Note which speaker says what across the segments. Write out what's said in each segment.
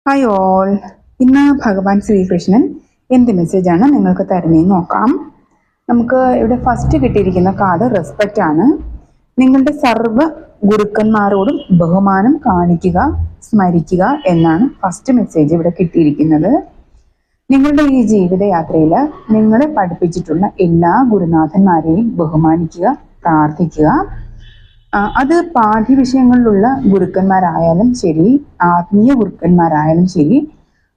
Speaker 1: Hi all. ഇന്ന് ഭഗവാൻ ശ്രീകൃഷ്ണൻ എന്ത് മെസ്സേജാണ് നിങ്ങൾക്ക് തരുന്നതെന്ന് നോക്കാം. നമുക്ക് ഇവിടെ ഫസ്റ്റ് കിട്ടിയിരിക്കുന്ന കാർഡ് റെസ്പെക്റ്റ് ആണ്. നിങ്ങളുടെ സർവ്വ ഗുരുക്കന്മാരോടും ബഹുമാനം കാണിക്കുക, സ്മരിക്കുക എന്നാണ് ഫസ്റ്റ് മെസ്സേജ് ഇവിടെ കിട്ടിയിരിക്കുന്നത്. നിങ്ങളുടെ ഈ ജീവിതയാത്രയിൽ നിങ്ങളെ പഠിപ്പിച്ചിട്ടുള്ള എല്ലാ ഗുരുനാഥന്മാരെയും ബഹുമാനിക്കുക, പ്രാർത്ഥിക്കുക. അത് പാഠ്യവിഷയങ്ങളിലുള്ള ഗുരുക്കന്മാരായാലും ശരി, ആത്മീയ ഗുരുക്കന്മാരായാലും ശരി,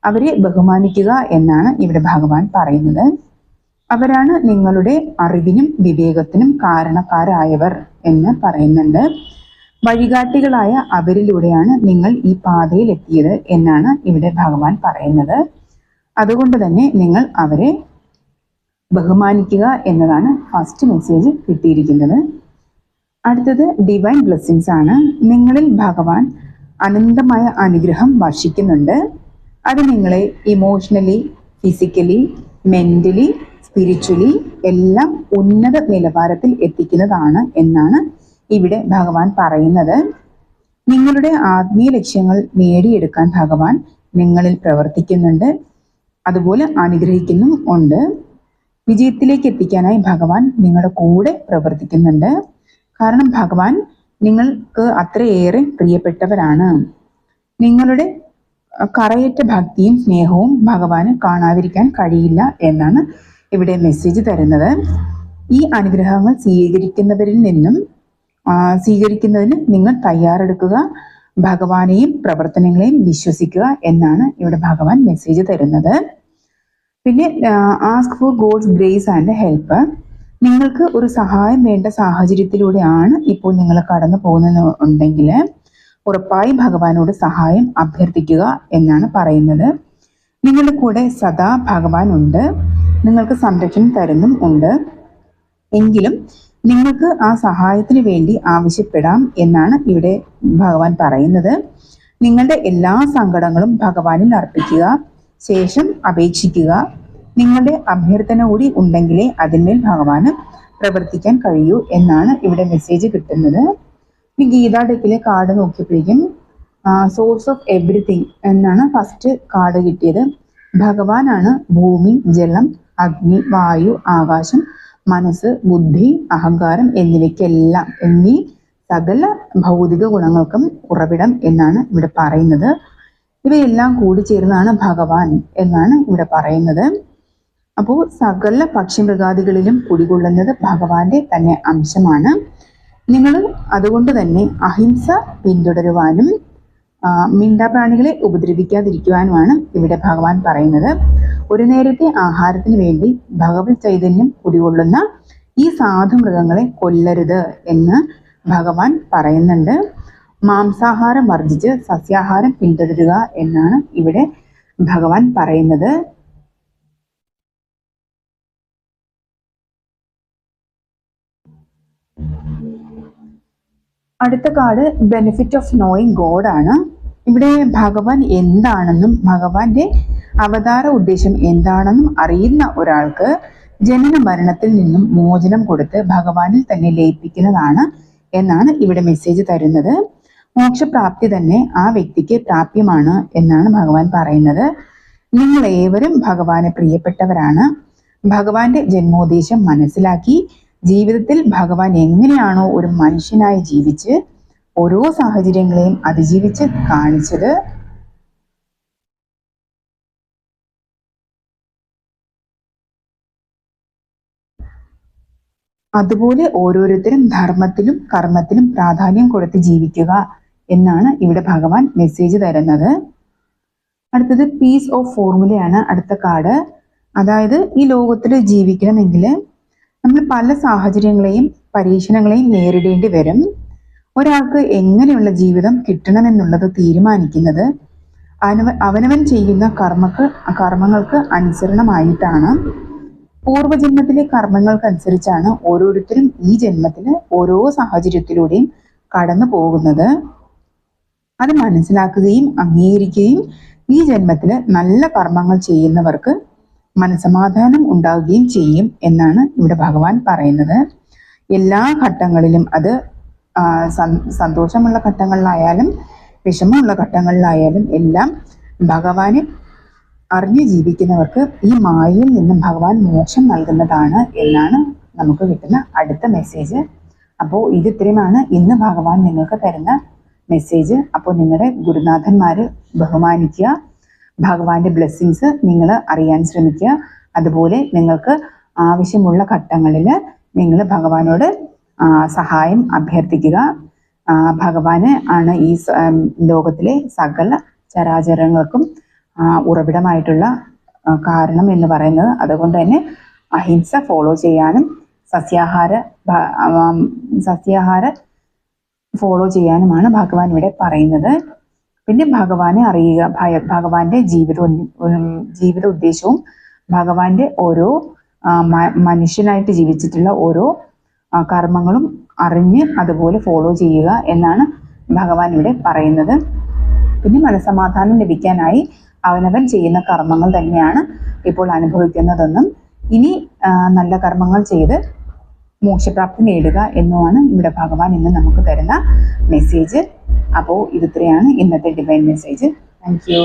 Speaker 1: അവരെ ബഹുമാനിക്കുക എന്നാണ് ഇവിടെ ഭഗവാൻ പറയുന്നത്. അവരാണ് നിങ്ങളുടെ അറിവിനും വിവേകത്തിനും കാരണക്കാരായവർ എന്ന് പറയുന്നുണ്ട്. വഴികാട്ടികളായ അവരിലൂടെയാണ് നിങ്ങൾ ഈ പാതയിൽ എത്തിയത് എന്നാണ് ഇവിടെ ഭഗവാൻ പറയുന്നത്. അതുകൊണ്ട് തന്നെ നിങ്ങൾ അവരെ ബഹുമാനിക്കുക എന്നതാണ് ഫസ്റ്റ് മെസ്സേജ് കിട്ടിയിരിക്കുന്നത്. അടുത്തത് ഡിവൈൻ ബ്ലെസ്സിങ്സ് ആണ്. നിങ്ങളിൽ ഭഗവാൻ അനന്തമായ അനുഗ്രഹം വർഷിക്കുന്നുണ്ട്. അത് നിങ്ങളെ ഇമോഷണലി, ഫിസിക്കലി, മെന്റലി, സ്പിരിച്വലി എല്ലാം ഉന്നത നിലവാരത്തിൽ എത്തിക്കുന്നതാണ് എന്നാണ് ഇവിടെ ഭഗവാൻ പറയുന്നത്. നിങ്ങളുടെ ആത്മീയ ലക്ഷ്യങ്ങൾ നേടിയെടുക്കാൻ ഭഗവാൻ നിങ്ങളിൽ പ്രവർത്തിക്കുന്നുണ്ട്, അതുപോലെ അനുഗ്രഹിക്കുന്നും ഉണ്ട്. വിജയത്തിലേക്ക് എത്തിക്കാനായി ഭഗവാൻ നിങ്ങളുടെ കൂടെ പ്രവർത്തിക്കുന്നുണ്ട്. കാരണം ഭഗവാൻ നിങ്ങൾക്ക് അത്രയേറെ പ്രിയപ്പെട്ടവരാണ്. നിങ്ങളുടെ കറയറ്റ ഭക്തിയും സ്നേഹവും ഭഗവാന് കാണാതിരിക്കാൻ കഴിയില്ല എന്നാണ് ഇവിടെ മെസ്സേജ് തരുന്നത്. ഈ അനുഗ്രഹങ്ങൾ സ്വീകരിക്കുന്നതിന് നിങ്ങൾ തയ്യാറെടുക്കുക, ഭഗവാനെയും പ്രവർത്തനങ്ങളെയും വിശ്വസിക്കുക എന്നാണ് ഇവിടെ ഭഗവാൻ മെസ്സേജ് തരുന്നത്. പിന്നെ ask for God's grace and help. നിങ്ങൾക്ക് ഒരു സഹായം വേണ്ട സാഹചര്യത്തിലൂടെയാണ് ഇപ്പോൾ നിങ്ങൾ കടന്നു പോകുന്നുണ്ടെങ്കിൽ ഉറപ്പായും ഭഗവാനോട് സഹായം അഭ്യർത്ഥിക്കുക എന്നാണ് പറയുന്നത്. നിങ്ങളുടെ കൂടെ സദാ ഭഗവാൻ ഉണ്ട്, നിങ്ങൾക്ക് സംരക്ഷണം തരുന്നും ഉണ്ട്. എങ്കിലും നിങ്ങൾക്ക് ആ സഹായത്തിന് വേണ്ടി ആവശ്യപ്പെടാം എന്നാണ് ഇവിടെ ഭഗവാൻ പറയുന്നത്. നിങ്ങളുടെ എല്ലാ സങ്കടങ്ങളും ഭഗവാനിൽ അർപ്പിക്കുക, ശേഷം അപേക്ഷിക്കുക. നിങ്ങളുടെ അഭ്യർത്ഥന കൂടി ഉണ്ടെങ്കിലേ അതിന്മേൽ ഭഗവാന് പ്രവർത്തിക്കാൻ കഴിയൂ എന്നാണ് ഇവിടെ മെസ്സേജ് കിട്ടുന്നത്. ഈ ഗീതാ ഡെക്കിലെ കാർഡ് നോക്കിയപ്പോഴേക്കും സോഴ്സ് ഓഫ് എവ്രിതിങ് എന്നാണ് ഫസ്റ്റ് കാർഡ് കിട്ടിയത്. ഭഗവാനാണ് ഭൂമി, ജലം, അഗ്നി, വായു, ആകാശം, മനസ്സ്, ബുദ്ധി, അഹങ്കാരം എന്നീ സകല ഭൗതിക ഗുണങ്ങൾക്കും ഉറവിടം എന്നാണ് ഇവിടെ പറയുന്നത്. ഇവയെല്ലാം കൂടി ചേർന്നാണ് ഭഗവാൻ എന്നാണ് ഇവിടെ പറയുന്നത്. അപ്പോൾ സകല പക്ഷിമൃഗാദികളിലും കുടികൊള്ളുന്നത് ഭഗവാന്റെ തന്നെ അംശമാണ്. നിങ്ങൾ അതുകൊണ്ട് തന്നെ അഹിംസ പിന്തുടരുവാനും മിണ്ടാപ്രാണികളെ ഉപദ്രവിക്കാതിരിക്കുവാനുമാണ് ഇവിടെ ഭഗവാൻ പറയുന്നത്. ഒരു നേരത്തെ ആഹാരത്തിന് വേണ്ടി ഭഗവത് ചൈതന്യം കുടികൊള്ളുന്ന ഈ സാധു മൃഗങ്ങളെ കൊല്ലരുത് എന്ന് ഭഗവാൻ പറയുന്നുണ്ട്. മാംസാഹാരം വർജിച്ച് സസ്യാഹാരം പിന്തുടരുക എന്നാണ് ഇവിടെ ഭഗവാൻ പറയുന്നത്. അടുത്ത card benefit of knowing God ആണ്. ഇവിടെ ഭഗവാൻ എന്താണെന്നും ഭഗവാന്റെ അവതാര ഉദ്ദേശം എന്താണെന്നും അറിയുന്ന ഒരാൾക്ക് ജനന മരണത്തിൽ നിന്നും മോചനം കൊടുത്ത് ഭഗവാനിൽ തന്നെ ലയിപ്പിക്കുന്നതാണ് എന്നാണ് ഇവിടെ മെസ്സേജ് തരുന്നത്. മോക്ഷപ്രാപ്തി തന്നെ ആ വ്യക്തിക്ക് പ്രാപ്യമാണ് എന്നാണ് ഭഗവാൻ പറയുന്നത്. നിങ്ങൾ ഏവരും ഭഗവാന് പ്രിയപ്പെട്ടവരാണ്. ഭഗവാന്റെ ജന്മോദ്ദേശം മനസ്സിലാക്കി ജീവിതത്തിൽ ഭഗവാൻ എങ്ങനെയാണോ ഒരു മനുഷ്യനായി ജീവിച്ച് ഓരോ സാഹചര്യങ്ങളെയും അതിജീവിച്ച് കാണിച്ചത്, അതുപോലെ ഓരോരുത്തരും ധർമ്മത്തിലും കർമ്മത്തിലും പ്രാധാന്യം കൊടുത്ത് ജീവിക്കുക എന്നാണ് ഇവിടെ ഭഗവാൻ മെസ്സേജ് തരുന്നത്. അടുത്തത് പീസ് ഓഫ് ഫോർമുലയാണ് അടുത്ത കാർഡ്. അതായത് ഈ ലോകത്തിൽ ജീവിക്കണമെങ്കിൽ നമ്മൾ പല സാഹചര്യങ്ങളെയും പരീക്ഷണങ്ങളെയും നേരിടേണ്ടി വരും. ഒരാൾക്ക് എങ്ങനെയുള്ള ജീവിതം കിട്ടണമെന്നുള്ളത് തീരുമാനിക്കുന്നത് അവനവൻ ചെയ്യുന്ന കർമ്മങ്ങൾക്ക് അനുസരണമായിട്ടാണ്. പൂർവ്വജന്മത്തിലെ കർമ്മങ്ങൾക്കനുസരിച്ചാണ് ഓരോരുത്തരും ഈ ജന്മത്തിൽ ഓരോ സാഹചര്യത്തിലൂടെയും കടന്നു പോകുന്നത്. അത് മനസ്സിലാക്കുകയും അംഗീകരിക്കുകയും ഈ ജന്മത്തിൽ നല്ല കർമ്മങ്ങൾ ചെയ്യുന്നവർക്ക് മനസമാധാനം ഉണ്ടാവുകയും ചെയ്യും എന്നാണ് ഇവിടെ ഭഗവാൻ പറയുന്നത്. എല്ലാ ഘട്ടങ്ങളിലും അത് സന്തോഷമുള്ള ഘട്ടങ്ങളിലായാലും വിഷമമുള്ള ഘട്ടങ്ങളിലായാലും എല്ലാം ഭഗവാന് അറിഞ്ഞു ജീവിക്കുന്നവർക്ക് ഈ മായയിൽ നിന്നും ഭഗവാൻ മോക്ഷം നൽകുന്നതാണ് എന്നാണ് നമുക്ക് കിട്ടുന്ന അടുത്ത മെസ്സേജ്. അപ്പോൾ ഇത് ഇത്രയുമാണ് ഇന്ന് ഭഗവാൻ നിങ്ങൾക്ക് തരുന്ന മെസ്സേജ്. അപ്പോൾ നിങ്ങളുടെ ഗുരുനാഥന്മാർ ബഹുമാനിക്കുക, ഭഗവാന്റെ ബ്ലെസ്സിങ്സ് നിങ്ങൾ അറിയാൻ ശ്രമിക്കുക. അതുപോലെ നിങ്ങൾക്ക് ആവശ്യമുള്ള ഘട്ടങ്ങളിൽ നിങ്ങൾ ഭഗവാനോട് സഹായം അഭ്യർത്ഥിക്കുക. ഭഗവാന് ആണ് ഈ ലോകത്തിലെ സകല ചരാചരങ്ങൾക്കും ഉറവിടമായിട്ടുള്ള കാരണം എന്ന് പറയുന്നത്. അതുകൊണ്ട് തന്നെ അഹിംസ ഫോളോ ചെയ്യാനും സസ്യാഹാര ഫോളോ ചെയ്യാനുമാണ് ഭഗവാൻ ഇവിടെ പറയുന്നത്. പിന്നെ ഭഗവാനെ അറിയുക, ഭഗവാന്റെ ജീവിത ഉദ്ദേശവും ഭഗവാന്റെ ഓരോ മനുഷ്യനായിട്ട് ജീവിച്ചിട്ടുള്ള ഓരോ കർമ്മങ്ങളും അറിഞ്ഞ് അതുപോലെ ഫോളോ ചെയ്യുക എന്നാണ് ഭഗവാൻ ഇവിടെ പറയുന്നത്. പിന്നെ മനസ്സമാധാനം ലഭിക്കാനായി അവനവൻ ചെയ്യുന്ന കർമ്മങ്ങൾ തന്നെയാണ് ഇപ്പോൾ അനുഭവിക്കുന്നതെന്നും ഇനി നല്ല കർമ്മങ്ങൾ ചെയ്ത് മോക്ഷപ്രാപ്തി നേടുക എന്നുമാണ് ഇവിടെ ഭഗവാൻ ഇന്ന് നമുക്ക് തരുന്ന മെസ്സേജ്. അപ്പോൾ ഇതിത്രയാണ് ഇന്നത്തെ ഡിവൈൻ മെസ്സേജ്. Thank you.